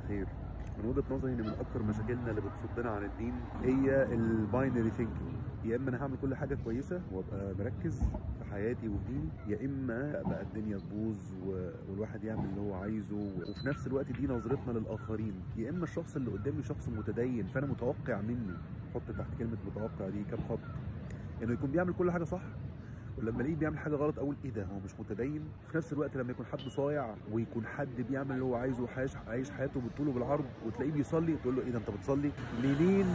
خير. من وجهه نظري ان من اكتر مشاكلنا اللي بتصدنا عن الدين هي الباينري ثينكينج. يا اما انا هعمل كل حاجه كويسه وابقى مركز في حياتي وفي ديني، يا اما بقى الدنيا تبوظ والواحد يعمل اللي هو عايزه، وفي نفس الوقت دي نظرتنا للاخرين. يا اما الشخص اللي قدامي شخص متدين فانا متوقع منه، حط تحت كلمه متوقع دي كام خط، انه يكون بيعمل كل حاجه صح، ولما الاقيه بيعمل حاجه غلط اقول ايه ده، هو مش متدين. في نفس الوقت لما يكون حد صايع ويكون حد بيعمل اللي هو عايزه وعايش حياته بالطول وبالعرض وتلاقيه بيصلي تقول له ايه ده انت بتصلي؟ منين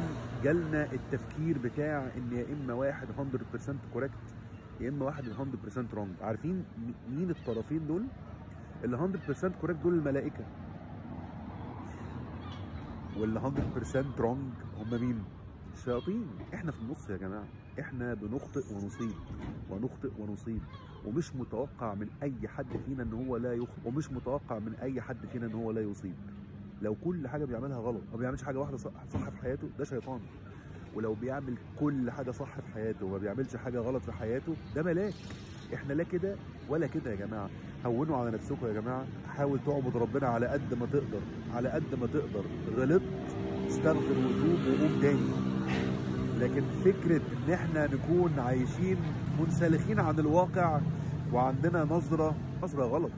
جالنا التفكير بتاع ان يا اما واحد 100% كوريكت يا اما واحد 100% رونج؟ عارفين مين الطرفين دول؟ اللي 100% كوريكت دول الملائكه، واللي 100% رونج هم مين؟ الشياطين. احنا في النص يا جماعه، احنا بنخطئ ونصيب ونخطئ ونصيب، ومش متوقع من اي حد فينا ان هو لا يخطئ، ومش متوقع من اي حد فينا ان هو لا يصيب. لو كل حاجه بيعملها غلط ما بيعملش حاجه واحده صح في حياته ده شيطان، ولو بيعمل كل حاجه صح في حياته وما بيعملش حاجه غلط في حياته ده ملاك. احنا لا كده ولا كده يا جماعه. هونوا على نفسكم يا جماعه، حاول تعبد ربنا على قد ما تقدر، على قد ما تقدر. غلطت استغفر وتوب وقوم تاني. لكن فكره ان احنا نكون عايشين منسلخين عن الواقع وعندنا نظره غلط،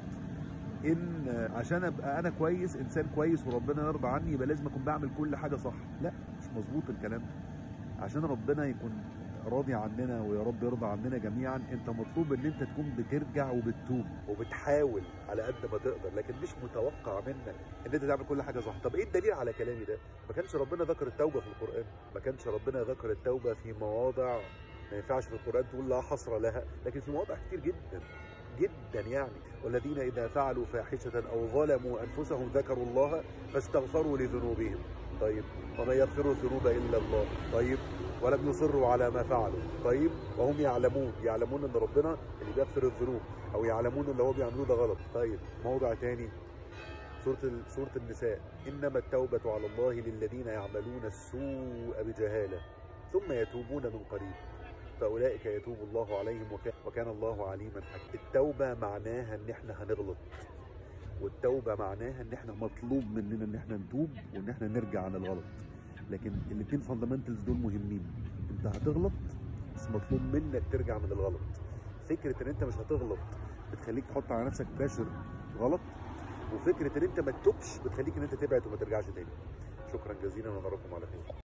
ان عشان ابقى انا كويس، انسان كويس وربنا يرضى عني يبقى لازم اكون بعمل كل حاجه صح. لا، مش مظبوط الكلام ده. عشان ربنا يكون راضي عننا ويا رب يرضى عننا جميعا، انت مطلوب ان انت تكون بترجع وبتتوب وبتحاول على قد ما تقدر، لكن مش متوقع منك ان انت تعمل كل حاجه صح. طب ايه الدليل على كلامي ده؟ ما كانش ربنا ذكر التوبه في القران، ما كانش ربنا ذكر التوبه في مواضع ما ينفعش في القران تقول لا حصر لها، لكن في مواضع كتير جدا جدا يعني. والذين اذا فعلوا فاحشه او ظلموا انفسهم ذكروا الله فاستغفروا لذنوبهم. طيب، ومن يغفر الذنوب الا الله. طيب، ولم يصروا على ما فعلوا. طيب، وهم يعلمون ان ربنا اللي بيغفر الذنوب، او يعلمون اللي هو بيعملوه ده غلط. طيب، موضع تاني سورة النساء، انما التوبة على الله للذين يعملون السوء بجهالة ثم يتوبون من قريب فاولئك يتوب الله عليهم وكان الله عليما حكيما. التوبة معناها ان احنا هنغلط، والتوبة معناها ان احنا مطلوب مننا ان احنا نتوب وان احنا نرجع عن الغلط. لكن الاثنين فاندامنتالز دول مهمين. انت هتغلط بس مطلوب منك ترجع من الغلط. فكره ان انت مش هتغلط بتخليك تحط على نفسك بريشر غلط، وفكره ان انت ما تتوبش بتخليك ان انت تبعد وما ترجعش تاني. شكرا جزيلا ونراكم على خير.